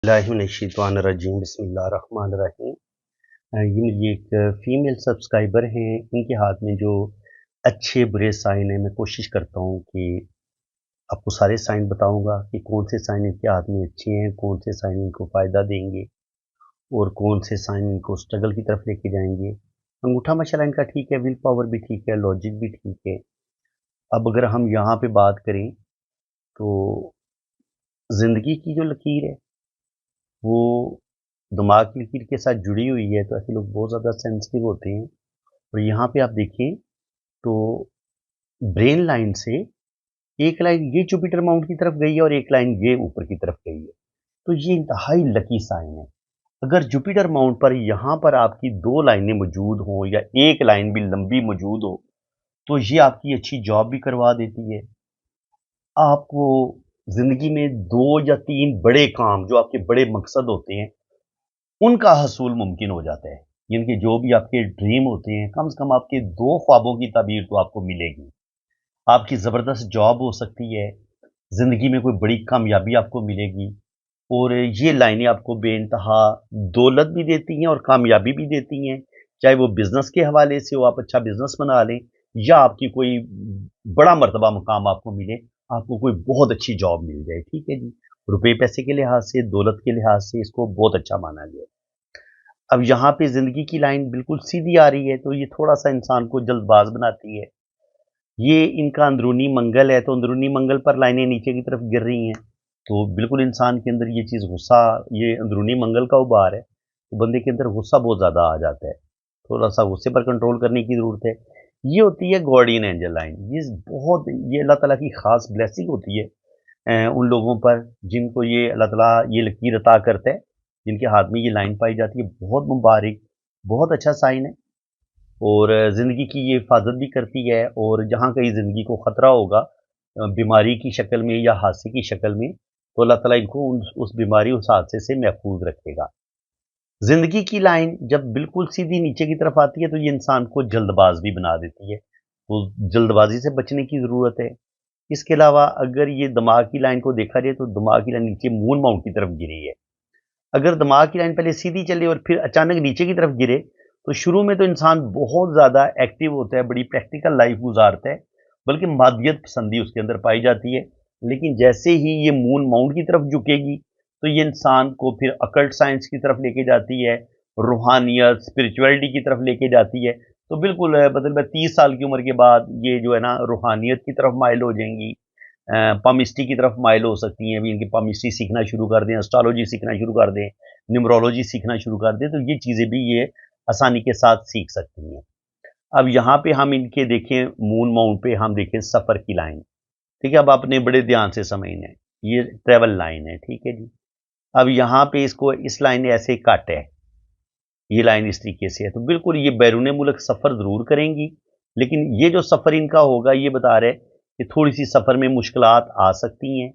बिस्मिल्लाहिर्रहमानिर्रहीम बिस्मिल्लाहिर्रहमानिर्रहीम। ये मेरी एक फ़ीमेल सब्सक्राइबर हैं, इनके हाथ में जो अच्छे बुरे साइन हैं, मैं कोशिश करता हूँ कि आपको सारे साइन बताऊँगा कि कौन से साइन इनके हाथ में अच्छे हैं, कौन से साइन इनको फ़ायदा देंगे और कौन से साइन इनको स्ट्रगल की तरफ लेके जाएँगे। अंगूठा माशाल्लाह इनका ठीक है, विल पावर भी ठीक है, लॉजिक भी ठीक है। अब अगर हम यहाँ पे बात करें तो ज़िंदगी की जो लकीर है वो दिमाग की लकीर के साथ जुड़ी हुई है, तो ऐसे लोग बहुत ज़्यादा सेंसिटिव होते हैं। और यहाँ पे आप देखें तो ब्रेन लाइन से एक लाइन ये जुपिटर माउंट की तरफ गई है और एक लाइन ये ऊपर की तरफ गई है। तो ये इंतहाई लकी साइन है। अगर जुपिटर माउंट पर यहाँ पर आपकी 2 लाइनें मौजूद हों या एक लाइन भी लंबी मौजूद हो, तो ये आपकी अच्छी जॉब भी करवा देती है। आपको ज़िंदगी में 2 या 3 बड़े काम जो आपके बड़े मकसद होते हैं उनका हसूल मुमकिन हो जाता है। यानी कि जो भी आपके ड्रीम होते हैं, कम से कम आपके 2 ख्वाबों की ताबीर तो आपको मिलेगी। आपकी ज़बरदस्त जॉब हो सकती है, ज़िंदगी में कोई बड़ी कामयाबी आपको मिलेगी और ये लाइनें आपको बेइंतहा दौलत भी देती हैं और कामयाबी भी देती हैं। चाहे वो बिज़नेस के हवाले से हो, आप अच्छा बिज़नेस बना लें या आपकी कोई बड़ा मर्तबा मुकाम आपको मिले, आपको कोई बहुत अच्छी जॉब मिल जाए, ठीक है जी। रुपए पैसे के लिहाज से, दौलत के लिहाज से इसको बहुत अच्छा माना गया है। अब यहाँ पे ज़िंदगी की लाइन बिल्कुल सीधी आ रही है, तो ये थोड़ा-सा इंसान को जल्दबाज़ बनाती है। ये इनका अंदरूनी मंगल है, तो अंदरूनी मंगल पर लाइनें नीचे की तरफ गिर रही हैं, तो बिल्कुल इंसान के अंदर ये चीज़ गुस्सा ये अंदरूनी मंगल का उभार है, तो बंदे के अंदर गुस्सा बहुत ज़्यादा आ जाता है। थोड़ा-सा गुस्से पर कंट्रोल करने की ज़रूरत है। ये होती है गार्डियन एंजल लाइन, ये अल्लाह ताला की ख़ास ब्लेसिंग होती है उन लोगों पर जिनको ये अल्लाह ताला ये लकीर अता करता है, जिनके हाथ में ये लाइन पाई जाती है, बहुत मुबारक, बहुत अच्छा साइन है और ज़िंदगी की ये हिफाज़त भी करती है और जहाँ कहीं ज़िंदगी को ख़तरा होगा बीमारी की शक्ल में या हादसे की शक्ल में, तो अल्लाह ताला इनको उस बीमारी, उस हादसे से महफूज़ रखेगा। ज़िंदगी की लाइन जब बिल्कुल सीधी नीचे की तरफ आती है, तो ये इंसान को जल्दबाज़ भी बना देती है, तो जल्दबाज़ी से बचने की ज़रूरत है। इसके अलावा अगर ये दिमाग की लाइन को देखा जाए तो दिमाग की लाइन नीचे मून माउंट की तरफ गिरी है। अगर दिमाग की लाइन पहले सीधी चले और फिर अचानक नीचे की तरफ गिरे, तो शुरू में तो इंसान बहुत ज़्यादा एक्टिव होता है, बड़ी प्रैक्टिकल लाइफ गुज़ारता है, बल्कि मादियत पसंदी उसके अंदर पाई जाती है। लेकिन जैसे ही ये मून माउंट की तरफ झुकेगी, तो ये इंसान को फिर अकल्ट साइंस की तरफ लेके जाती है, रूहानियत, स्पिरिचुअलिटी की तरफ लेके जाती है। तो बिल्कुल मतलब 30 साल की उम्र के बाद ये जो है ना रूहानियत की तरफ माइल हो जाएँगी। पामिस्ट्री की तरफ माइल हो सकती हैं, अभी इनकी पामिस्ट्री सीखना शुरू कर दें, एस्ट्रोलॉजी सीखना शुरू कर दें, न्यूमरोलॉजी सीखना शुरू कर दें, तो ये चीज़ें भी ये आसानी के साथ सीख सकती हैं। अब यहाँ पे हम इनके देखें मून माउंट पे हम देखें सफ़र की लाइन, ठीक है? अब आपने बड़े ध्यान से समझना है, ये ट्रैवल लाइन है, ठीक है जी? अब यहाँ पे इसको इस लाइन ने ऐसे काटा है, ये लाइन इस तरीके से है, तो बिल्कुल ये बैरून मुल्क सफ़र ज़रूर करेंगी, लेकिन ये जो सफ़र इनका होगा ये बता रहा है कि थोड़ी-सी सफ़र में मुश्किलात आ सकती हैं।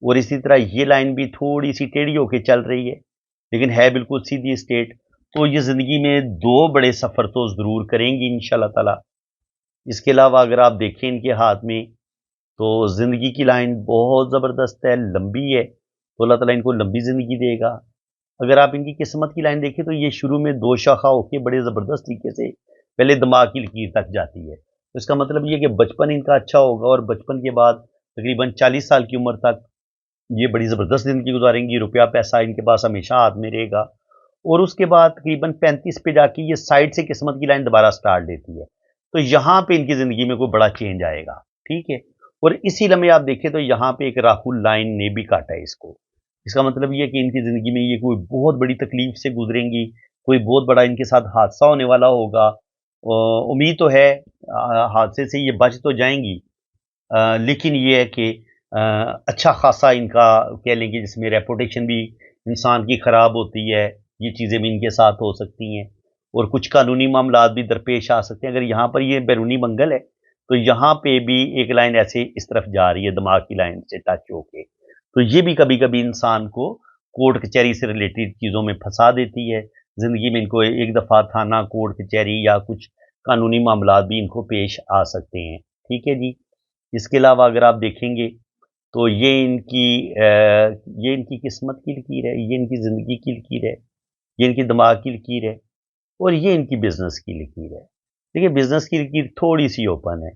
और इसी तरह ये लाइन भी थोड़ी-सी टेढ़ी होके चल रही है, लेकिन है बिल्कुल सीधी स्ट्रेट। तो ये ज़िंदगी में 2 बड़े सफ़र तो ज़रूर करेंगी इंशाअल्लाह ताला। इसके अलावा अगर आप देखें इनके हाथ में, तो ज़िंदगी की लाइन बहुत ज़बरदस्त है, लंबी है, तो अल्लाह ताला इनको लंबी ज़िंदगी देगा। अगर आप इनकी किस्मत की लाइन देखें, तो ये शुरू में 2 शाखा होके बड़े ज़बरदस्त तरीके से पहले दिमाग की लकीर तक जाती है। तो इसका मतलब ये है कि बचपन इनका अच्छा होगा और बचपन के बाद तकरीबन 40 साल की उम्र तक ये बड़ी ज़बरदस्त ज़िंदगी गुज़ारेंगी, रुपया पैसा इनके पास हमेशा हाथ में रहेगा और उसके बाद तकरीबन 35 पे जाके ये साइड से किस्मत की लाइन दोबारा स्टार्ट देती है। तो यहाँ पे इनकी ज़िंदगी में कोई बड़ा चेंज आएगा, ठीक है? और इसी लम्हे आप देखें तो यहाँ पे एक राहुल लाइन ने भी काटा है इसको। इसका मतलब ये है कि इनकी ज़िंदगी में ये कोई बहुत बड़ी तकलीफ़ से गुज़रेंगी, कोई बहुत बड़ा इनके साथ हादसा होने वाला होगा। उम्मीद तो है हादसे से ये बच तो जाएँगी लेकिन ये है कि अ, अच्छा खासा इनका कह लें कि जिसमें रेपुटेशन भी इंसान की ख़राब होती है, ये चीज़ें भी इनके साथ हो सकती हैं और कुछ कानूनी मामलात भी दरपेश आ सकते हैं। अगर यहाँ पर ये बैरूनी मंगल है, तो यहाँ पे भी एक लाइन ऐसे इस तरफ जा रही है दिमाग की लाइन से टच होके। तो ये भी कभी-कभी इंसान को कोर्ट कचहरी से रिलेटेड चीज़ों में फँसा देती है। ज़िंदगी में इनको एक दफ़ा थाना, कोर्ट कचहरी या कुछ कानूनी मामलात भी इनको पेश आ सकते हैं। ठीक है जी? इसके अलावा अगर आप देखेंगे तो ये इनकी किस्मत की लकीर है, ये इनकी ज़िंदगी की लकीर है, ये इनकी दिमाग की लकीर है और ये इनकी बिज़नेस की लकीर है। देखिए बिज़नेस की लकीर थोड़ी-सी ओपन है।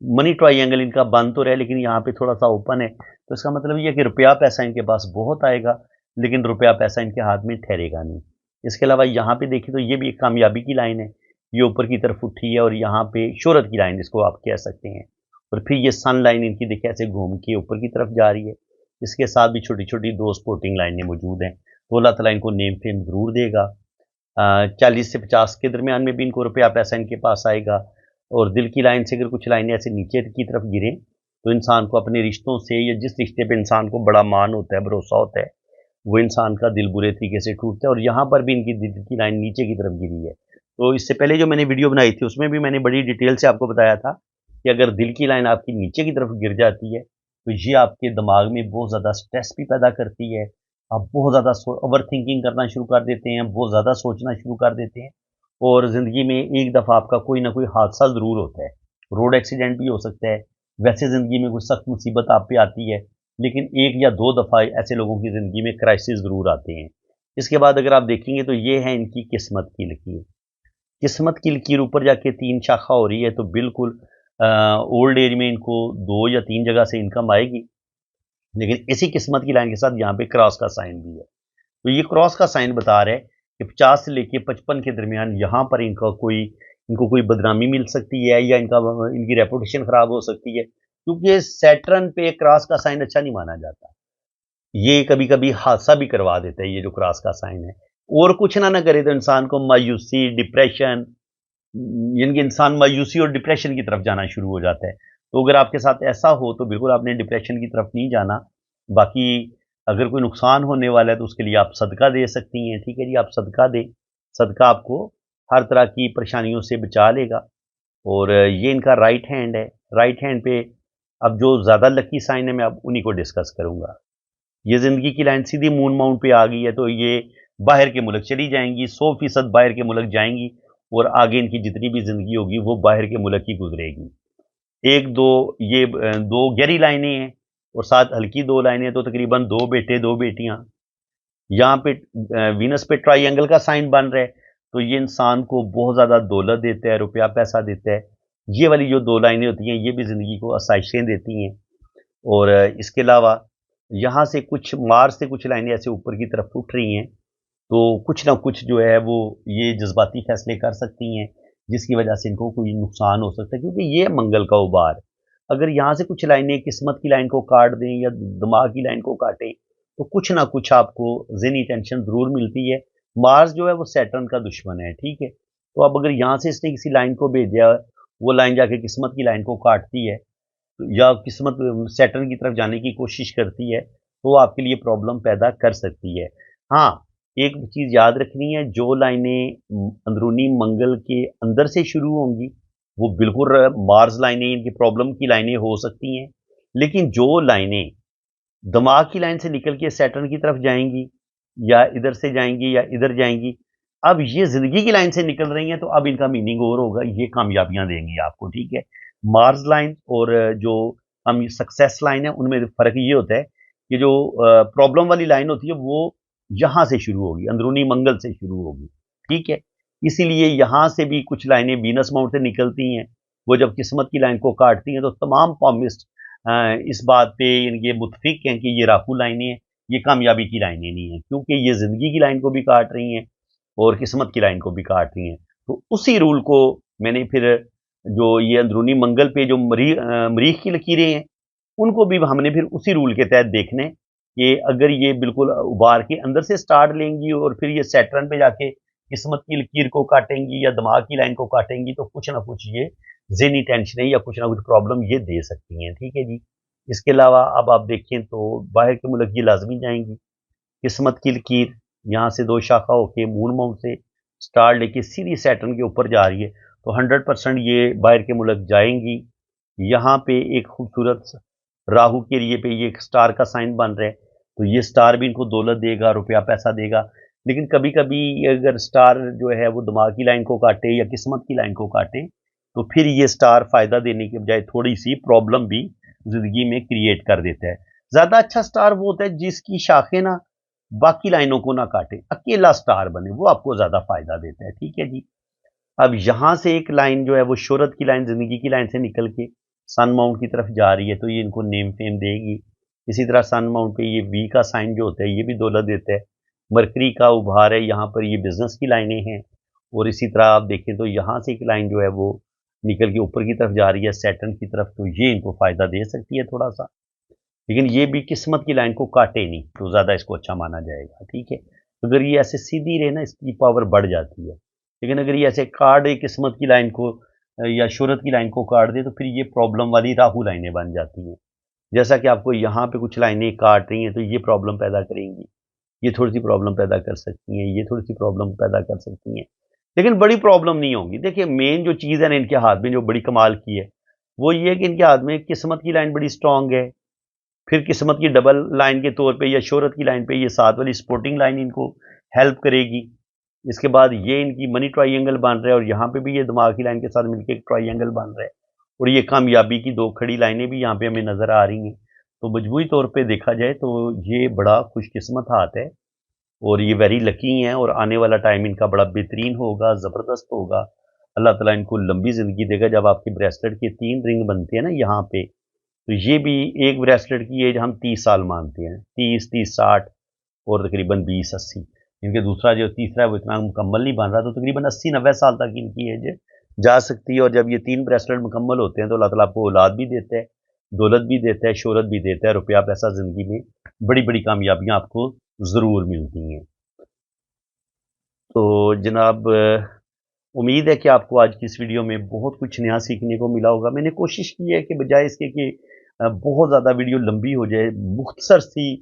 मनी ट्रायंगल इनका बंद तो रहा है लेकिन यहाँ पे थोड़ा-सा ओपन है। तो इसका मतलब ये है कि रुपया पैसा इनके पास बहुत आएगा, लेकिन रुपया पैसा इनके हाथ में ठहरेगा नहीं। इसके अलावा यहाँ पे देखें तो ये भी एक कामयाबी की लाइन है। ये ऊपर की तरफ उठी है और यहाँ पे शोहरत की लाइन जिसको आप कह सकते हैं। और फिर ये सन लाइन इनकी देखिए ऐसे घूम के ऊपर की तरफ जा रही है। इसके साथ भी छोटी-छोटी 2 सपोर्टिंग लाइनें मौजूद हैं। तो अल्लाह ताला इनको नेम फेम ज़रूर देगा। 40 से 50 के दरमियान में भी इनको रुपया पैसा इनके पास आएगा। और दिल की लाइन से अगर कुछ लाइनें ऐसे नीचे की तरफ गिरें तो इंसान को अपने रिश्तों से या जिस रिश्ते पे इंसान को बड़ा मान होता है, भरोसा होता है, वो इंसान का दिल बुरे तरीके से टूटता है। और यहाँ पर भी इनकी दिल की लाइन नीचे की तरफ गिरी है। तो इससे पहले जो मैंने वीडियो बनाई थी उसमें भी मैंने बड़ी डिटेल से आपको बताया था कि अगर दिल की लाइन आपकी नीचे की तरफ गिर जाती है तो ये आपके दिमाग में बहुत ज़्यादा स्ट्रेस भी पैदा करती है। आप बहुत ज़्यादा ओवर थिंकिंग करना शुरू कर देते हैं, बहुत ज़्यादा सोचना शुरू कर देते हैं और ज़िंदगी में एक दफ़ा आपका कोई ना कोई हादसा ज़रूर होता है। रोड एक्सीडेंट भी हो सकता है, वैसे ज़िंदगी में कुछ सख्त मुसीबत आप पे आती है, लेकिन 1 या 2 दफ़ा ऐसे लोगों की ज़िंदगी में क्राइसिस ज़रूर आते हैं। इसके बाद अगर आप देखेंगे तो ये है इनकी किस्मत की लकीर। किस्मत की लकीर ऊपर जाके 3 शाखा हो रही है तो बिल्कुल ओल्ड एज में इनको 2 या 3 जगह से इनकम आएगी। लेकिन इसी किस्मत की लाइन के साथ यहाँ पे क्रॉस का साइन भी है। तो ये क्रॉस का साइन बता रहा है कि 50 से लेके 55 के दरमियान यहाँ पर इनको कोई बदनामी मिल सकती है या इनकी रेपुटेशन खराब हो सकती है क्योंकि सैटर्न पे क्रॉस का साइन अच्छा नहीं माना जाता। ये कभी-कभी हादसा भी करवा देता है ये जो क्रॉस का साइन है। और कुछ ना करे तो इंसान को मायूसी, डिप्रेशन यानी कि इंसान मायूसी और डिप्रेशन की तरफ जाना शुरू हो जाता है। तो अगर आपके साथ ऐसा हो तो बिल्कुल आपने डिप्रेशन की तरफ नहीं जाना। बाकी अगर कोई नुकसान होने वाला है तो उसके लिए आप सदका दे सकती हैं, ठीक है जी? आप सदका दें। सदका आपको हर तरह की परेशानियों से बचा लेगा। और ये इनका राइट हैंड है। राइट हैंड पे अब जो ज़्यादा लकी साइन है मैं अब उन्हीं को डिस्कस करूँगा। ये ज़िंदगी की लाइन सीधी मून माउंट पे आ गई है तो ये बाहर के मुल्क चली जाएँगी, 100% बाहर के मुल्क जाएँगी और आगे इनकी जितनी भी ज़िंदगी होगी वो बाहर के मुल्क ही गुज़रेगी। 1-2 2 गहरी लाइनें हैं और साथ हल्की 2 लाइनें हैं तो तकरीबन 2 बेटे, 2 बेटियाँ। यहाँ पे वीनस पे ट्रायंगल का साइन बन रहा है, तो ये इंसान को बहुत ज़्यादा दौलत देता है, रुपया पैसा देता है। ये वाली जो 2 लाइनें होती हैं, ये भी ज़िंदगी को आसाइशें देती हैं। और इसके अलावा यहाँ से कुछ मार्स से कुछ लाइनें ऐसे ऊपर की तरफ उठ रही हैं, तो कुछ ना कुछ जो है वो ये जज़्बाती फ़ैसले कर सकती हैं, जिसकी वजह से इनको कोई नुकसान हो सकता है क्योंकि ये है मंगल का उबार। अगर यहाँ से कुछ लाइनें किस्मत की लाइन को काट दें या दिमाग की लाइन को काटें, तो कुछ ना कुछ आपको ज़हनी टेंशन ज़रूर मिलती है। मार्स जो है वो सैटर्न का दुश्मन है, ठीक है? तो अब अगर यहाँ से इसने किसी लाइन को भेजा, वो लाइन जाके किस्मत की लाइन को काटती है या किस्मत सैटर्न की तरफ जाने की कोशिश करती है, तो आपके लिए प्रॉब्लम पैदा कर सकती है। हाँ, एक चीज़ याद रखनी है, जो लाइनें अंदरूनी मंगल के अंदर से शुरू होंगी, वो बिल्कुल मार्स लाइनें, इनकी प्रॉब्लम की लाइनें हो सकती हैं। लेकिन जो लाइनें दिमाग की लाइन से निकल के सैटर्न की तरफ जाएँगी या इधर से जाएँगी या इधर जाएँगी, अब ये ज़िंदगी की लाइन से निकल रही हैं, तो अब इनका मीनिंग और होगा, ये कामयाबियाँ देंगी आपको, ठीक है? मार्स लाइन और जो हम सक्सेस लाइन है, उनमें फ़र्क ये होता है कि जो प्रॉब्लम वाली लाइन होती है, वो यहाँ से शुरू होगी, अंदरूनी मंगल से शुरू होगी, ठीक है? इसीलिए यहाँ से भी कुछ लाइनें वीनस माउंट से निकलती हैं, वो जब किस्मत की लाइन को काटती हैं, तो तमाम palmist इस बात पे ये मुत्फिक हैं कि ये राहु लाइनें हैं, ये कामयाबी की लाइनें नहीं हैं, क्योंकि ये ज़िंदगी की लाइन को भी काट रही हैं और किस्मत की लाइन को भी काट रही हैं। तो उसी रूल को मैंने फिर जो ये अंदरूनी मंगल पे जो मरीख की लकीरें हैं, उनको भी हमने फिर उसी रूल के तहत देखने कि अगर ये बिल्कुल उभार के अंदर से स्टार्ट लेंगी और फिर ये सैटर्न पे जाके किस्मत की लकीर को काटेंगी या दिमाग की लाइन को काटेंगी, तो कुछ ना कुछ ये ज़हनी टेंशनें या कुछ ना कुछ प्रॉब्लम ये दे सकती हैं, ठीक है जी। इसके अलावा अब आप देखें तो बाहर के मुल्क ये लाज़मी जाएँगी। किस्मत की लकीर यहाँ से 2 शाखा होके मून माउंट से स्टार लेके सीधी सैटर्न के ऊपर जा रही है, तो 100% ये बाहर के मुल्क जाएँगी। यहाँ पे एक खूबसूरत राहु के लिए पे ये एक स्टार का साइन बन रहा है, तो ये स्टार भी इनको दौलत देगा, रुपया पैसा देगा। लेकिन कभी-कभी अगर स्टार जो है वो दिमाग की लाइन को काटे या किस्मत की लाइन को काटे, तो फिर ये स्टार फ़ायदा देने के बजाय थोड़ी-सी प्रॉब्लम भी ज़िंदगी में क्रिएट कर देता है। ज्यादा अच्छा स्टार वो होता है जिसकी शाखें ना बाकी लाइनों को ना काटे, अकेला स्टार बने, वो आपको ज्यादा फायदा देता है। ठीक है जी। अब यहां से एक लाइन जो है वो शोहरत की लाइन, जिंदगी की लाइन से निकल के सन माउंट की तरफ जा रही है, तो ये इनको नेम फेम देगी। इसी तरह सन माउंट पे ये वी का साइन जो होता है ये भी दौलत देता है। मरकरी का उभार है, यहाँ पर ये बिजनेस की लाइनें हैं। और इसी तरह आप देखें तो यहाँ से एक लाइन जो है वो निकल के ऊपर की तरफ जा रही है सैटर्न की तरफ, तो ये इनको फायदा दे सकती है थोड़ा सा। लेकिन ये भी किस्मत की लाइन को काटे नहीं तो ज़्यादा इसको अच्छा माना जाएगा। ठीक है, अगर ये ऐसे सीधी रहे ना इसकी पावर बढ़ जाती है। लेकिन अगर ये ऐसे काट दे किस्मत की लाइन को या शोहरत की लाइन को काट दे, तो फिर ये प्रॉब्लम वाली राहु लाइनें बन जाती हैं। जैसा कि आपको यहाँ पे कुछ लाइनें काट रही हैं तो ये प्रॉब्लम पैदा करेंगी, ये थोड़ी सी प्रॉब्लम पैदा कर सकती हैं, ये थोड़ी सी प्रॉब्लम पैदा कर सकती हैं, लेकिन बड़ी प्रॉब्लम नहीं होंगी। देखिए मेन जो चीज़ है ना इनके हाथ में जो बड़ी कमाल की है, वो ये है कि इनके हाथ में किस्मत की लाइन बड़ी स्ट्रांग है। फिर किस्मत की डबल लाइन के तौर पे या शोहरत की लाइन पे ये साथ वाली सपोर्टिंग लाइन इनको हेल्प करेगी। इसके बाद ये इनकी मनी ट्राइंगल बन रहा है और यहाँ पे भी ये दिमाग की लाइन के साथ मिलकर एक ट्राइंगल बन रहा है। और ये कामयाबी की दो खड़ी लाइनें भी यहाँ पे हमें नजर आ रही हैं। तो मजमूई तौर पे देखा जाए तो ये बड़ा खुशकिस्मत हाथ है और ये वेरी लकी हैं और आने वाला टाइम इनका बड़ा बेहतरीन होगा, ज़बरदस्त होगा। अल्लाह ताला इनको लंबी ज़िंदगी देगा। जब आपके ब्रेसलेट के 3 रिंग बनते हैं ना यहाँ पे, तो ये भी एक ब्रेसलेट की एज हम 30 साल मानते हैं, 30, 30, 60 और तकरीबन 20, 80। इनके दूसरा जो तीसरा है वो इतना मुकम्मल नहीं बन रहा, तो तकरीबन 80, 90 साल तक इनकी एज जा सकती है। और जब ये 3 ब्रेसलेट मुकम्मल होते हैं तो अल्लाह ताला आपको औलाद भी देता है, दौलत भी देता है, शोहरत भी देता है, रुपया पैसा, ज़िंदगी में बड़ी-बड़ी कामयाबियाँ आपको ज़रूर मिलती हैं। तो जनाब उम्मीद है कि आपको आज की इस वीडियो में बहुत कुछ नया सीखने को मिला होगा। मैंने कोशिश की है कि बजाय इसके कि बहुत ज़्यादा वीडियो लंबी हो जाए, मुख्तसर सी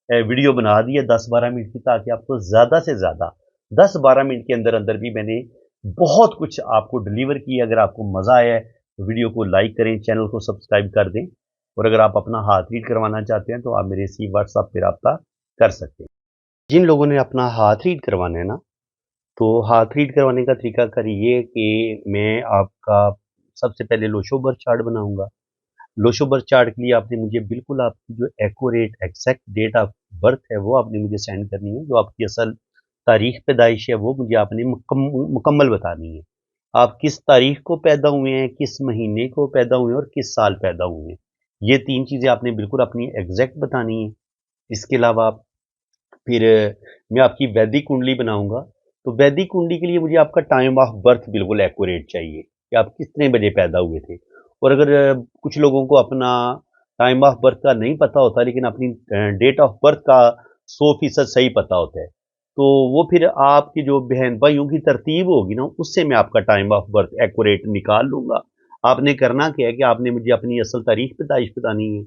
वीडियो बना दी है 10-12 मिनट की, ताकि आपको ज़्यादा से ज़्यादा 10-12 मिनट के अंदर अंदर भी मैंने बहुत कुछ आपको डिलीवर किया। अगर आपको मज़ा आया है तो वीडियो को लाइक करें, चैनल को सब्सक्राइब कर दें। और अगर आप अपना हाथ रीड करवाना चाहते हैं तो आप मेरे इसी व्हाट्सएप पर रब्ता कर सकते हैं। जिन लोगों ने अपना हाथ रीड करवाना है ना, तो हाथ रीड करवाने का तरीकाकार ये है कि मैं आपका सबसे पहले लोशो बर्थ चार्ट बनाऊंगा। लोशो बर्थ चार्ट के लिए आपने मुझे बिल्कुल आपकी जो accurate exact date of birth है वो आपने मुझे सेंड करनी है। जो आपकी असल तारीख पैदाइश है वो मुझे आपने मुकम्मल बतानी है। आप किस तारीख को पैदा हुए हैं, किस महीने को पैदा हुए हैं और किस साल पैदा हुए हैं, ये 3 चीज़ें आपने बिल्कुल अपनी एग्जैक्ट बतानी है। इसके अलावा फिर मैं आपकी वैदिक कुंडली बनाऊंगा। तो वैदिक कुंडली के लिए मुझे आपका टाइम ऑफ बर्थ बिल्कुल एक्यूरेट चाहिए कि आप कितने बजे पैदा हुए थे। और अगर कुछ लोगों को अपना टाइम ऑफ बर्थ का नहीं पता होता लेकिन अपनी डेट ऑफ बर्थ का 100% सही पता होता है, तो वो फिर आपकी जो बहन भाइयों की तरतीब होगी ना, उससे मैं आपका टाइम ऑफ बर्थ एक्यूरेट निकाल लूँगा। आपने करना क्या है कि आपने मुझे अपनी असल तारीख पैदाइश बतानी है,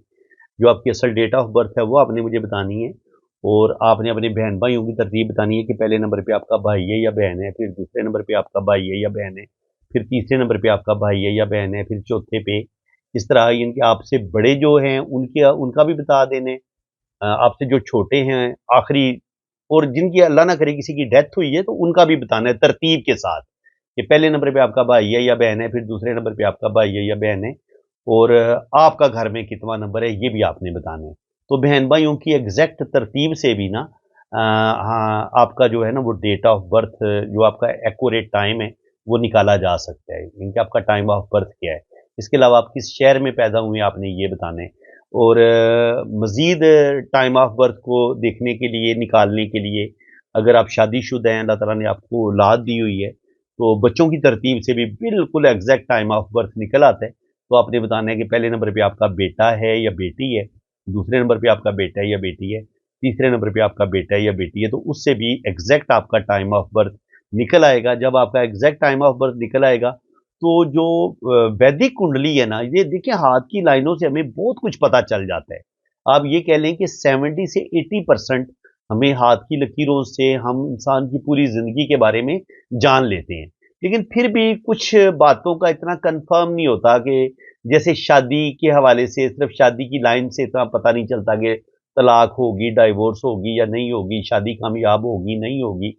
जो आपकी असल डेट ऑफ बर्थ है वो आपने मुझे बतानी है। और आपने अपने बहन भाइयों की तरतीब बतानी है कि पहले नंबर पे आपका भाई है या बहन है, फिर दूसरे नंबर पे आपका भाई है या बहन है, फिर तीसरे नंबर पे आपका भाई है या बहन है, फिर चौथे पे। इस तरह इनके आपसे बड़े जो हैं उनके उनका भी बता देने, आपसे जो छोटे हैं आखिरी, और जिनकी अल्लाह ना करे किसी की डेथ हुई है तो उनका भी बताना है तरतीब के साथ कि पहले नंबर पे आपका भाई है या बहन है, फिर दूसरे नंबर पे आपका भाई है या बहन है, और आपका घर में कितना नंबर है ये भी आपने बताना है। तो बहन भाइयों की एग्जैक्ट तरतीब से भी ना हाँ आपका जो है ना वो डेट ऑफ बर्थ, जो आपका एक्यूरेट टाइम है वो निकाला जा सकता है। इनका आपका टाइम ऑफ बर्थ क्या है। इसके अलावा आप किस शहर में पैदा हुए हैं आपने ये बताना है। और मज़ीद टाइम ऑफ बर्थ को देखने के लिए, निकालने के लिए, अगर आप शादीशुदा हैं, अल्लाह ताला ने आपको औलाद दी हुई है, तो बच्चों की तरतीब से भी बिल्कुल एग्जैक्ट टाइम ऑफ बर्थ निकल आता है। तो आपने बताना है कि पहले नंबर पे आपका बेटा है या बेटी है, दूसरे नंबर पे आपका बेटा है या बेटी है, तीसरे नंबर पे आपका बेटा है या बेटी है, तो उससे भी एग्जैक्ट आपका टाइम ऑफ बर्थ निकल आएगा। जब आपका एग्जैक्ट टाइम ऑफ बर्थ निकल आएगा, तो जो वैदिक कुंडली है ना, ये देखिए हाथ की लाइनों से हमें बहुत कुछ पता चल जाता है। आप ये कह लें कि 70 से 80% हमें हाथ की लकीरों से हम इंसान की पूरी ज़िंदगी के बारे में जान लेते हैं। लेकिन फिर भी कुछ बातों का इतना कन्फर्म नहीं होता कि जैसे शादी के हवाले से सिर्फ शादी की लाइन से इतना पता नहीं चलता कि तलाक होगी, डाइवोर्स होगी या नहीं होगी, शादी कामयाब होगी, नहीं होगी।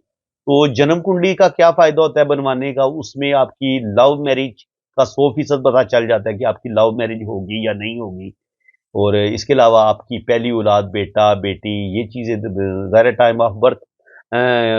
तो जन्म कुंडली का क्या फ़ायदा होता है बनवाने का? उसमें आपकी लव मैरिज का 100% पता चल जाता है कि आपकी लव मैरिज होगी या नहीं होगी। और इसके अलावा आपकी पहली औलाद बेटा बेटी ये चीज़ें ज़ाहिर टाइम ऑफ बर्थ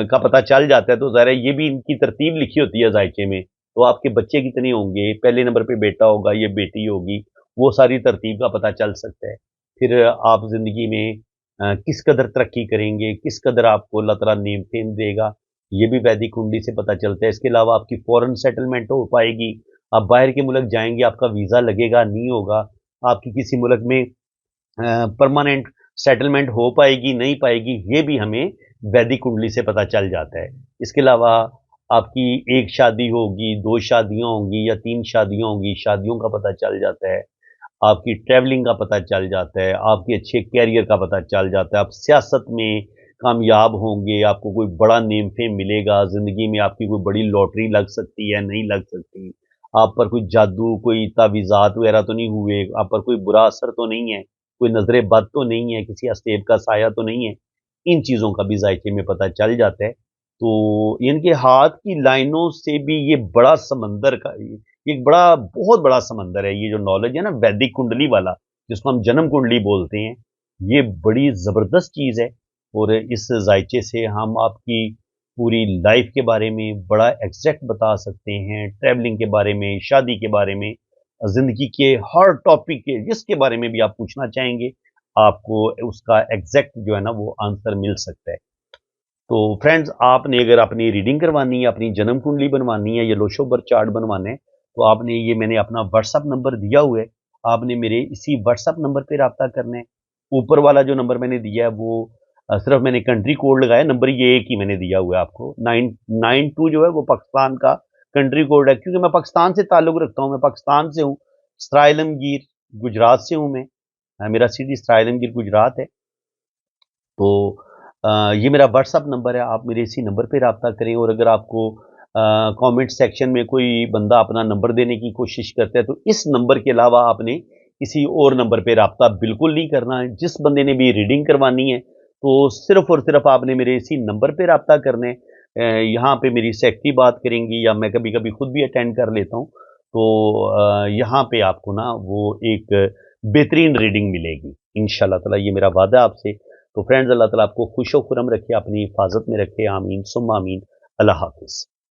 का पता चल जाता है, तो ज़ाहिर है ये भी इनकी तरतीब लिखी होती है जायके में। तो आपके बच्चे कितने होंगे, पहले नंबर पे बेटा होगा, ये बेटी होगी, वो सारी तरतीब का पता चल सकता है। फिर आप ज़िंदगी में किस कदर तरक्की करेंगे, किस कदर आपको अल्लाह ताला नेम फेम देगा, ये भी वैदिक कुंडली से पता चलता है। इसके अलावा आपकी फ़ॉरेन सेटलमेंट हो पाएगी, आप बाहर के मुल्क जाएँगे, आपका वीज़ा लगेगा, नहीं होगा, आपकी किसी मुल्क में परमानेंट सेटलमेंट हो पाएगी, नहीं पाएगी, ये भी हमें वैदिक कुंडली से पता चल जाता है। इसके अलावा आपकी 1 शादी होगी, 2 शादियाँ होंगी या 3 शादियाँ होंगी, शादियों का पता चल जाता है। आपकी ट्रैवलिंग का पता चल जाता है, आपके अच्छे करियर का पता चल जाता है, आप सियासत में कामयाब होंगे, आपको कोई बड़ा नेम फेम मिलेगा, ज़िंदगी में आपकी कोई बड़ी लॉटरी लग सकती है, नहीं लग सकती। आप पर कोई जादू, कोई तावीज़ात वगैरह तो नहीं हुए, आप पर कोई बुरा असर तो नहीं है, कोई नज़र बद तो नहीं है, किसी अस्तेब का साया तो नहीं है। इन चीज़ों का भी ज़ायके में पता चल जाता है। तो इनके हाथ की लाइनों से भी ये बड़ा समंदर का एक बड़ा बहुत बड़ा समंदर है, ये जो नॉलेज है ना वैदिक कुंडली वाला, जिसको हम जन्म कुंडली बोलते हैं, ये बड़ी ज़बरदस्त चीज़ है। और इस ज़ायचे से हम आपकी पूरी लाइफ के बारे में बड़ा एग्ज़ैक्ट बता सकते हैं, ट्रैवलिंग के बारे में, शादी के बारे में, ज़िंदगी के हर टॉपिक के जिसके बारे में भी आप पूछना चाहेंगे, आपको उसका एग्ज़ैक्ट जो है ना वो आंसर मिल सकता है। तो फ्रेंड्स आपने अगर अपनी रीडिंग करवानी है, अपनी जन्म कुंडली बनवानी है या लोशो बर्थ चार्ट बनवाना है, तो आपने ये मैंने अपना व्हाट्सएप नंबर दिया हुआ है, आपने मेरे इसी व्हाट्सएप नंबर पे राब्ता करना है। ऊपर वाला जो नंबर मैंने दिया है वो सिर्फ मैंने कंट्री कोड लगाया, नंबर ये एक ही मैंने दिया हुआ है आपको। 992 जो है वो पाकिस्तान का कंट्री कोड है, क्योंकि मैं पाकिस्तान से ताल्लुक़ रखता हूँ, मैं पाकिस्तान से हूँ, सराइलमगीर गुजरात से हूँ मैं। मेरा सिटी सराइलमगीर गुजरात है। तो ये मेरा व्हाट्सएप नंबर है, आप मेरे इसी नंबर पे राब्ता करें। और अगर आपको कमेंट सेक्शन में कोई बंदा अपना नंबर देने की कोशिश करता है, तो इस नंबर के अलावा आपने किसी और नंबर पे राब्ता बिल्कुल नहीं करना है। जिस बंदे ने भी रीडिंग करवानी है, तो सिर्फ़ और सिर्फ़ आपने मेरे इसी नंबर पे राब्ता करना है। यहाँ पे मेरी सेक्रेटरी बात करेंगी या मैं कभी-कभी खुद भी अटेंड कर लेता हूँ। तो यहाँ पे आपको ना वो एक बेहतरीन रीडिंग मिलेगी। इंशाअल्लाह ताला ये मेरा वादा है आपसे। तो फ्रेंड्स अल्लाह ताला आपको खुश व खुर्रम रखे, अपनी हिफाज़त में रखे। आमीन सुम्मा आमीन। अल्लाह हाफ़िज़।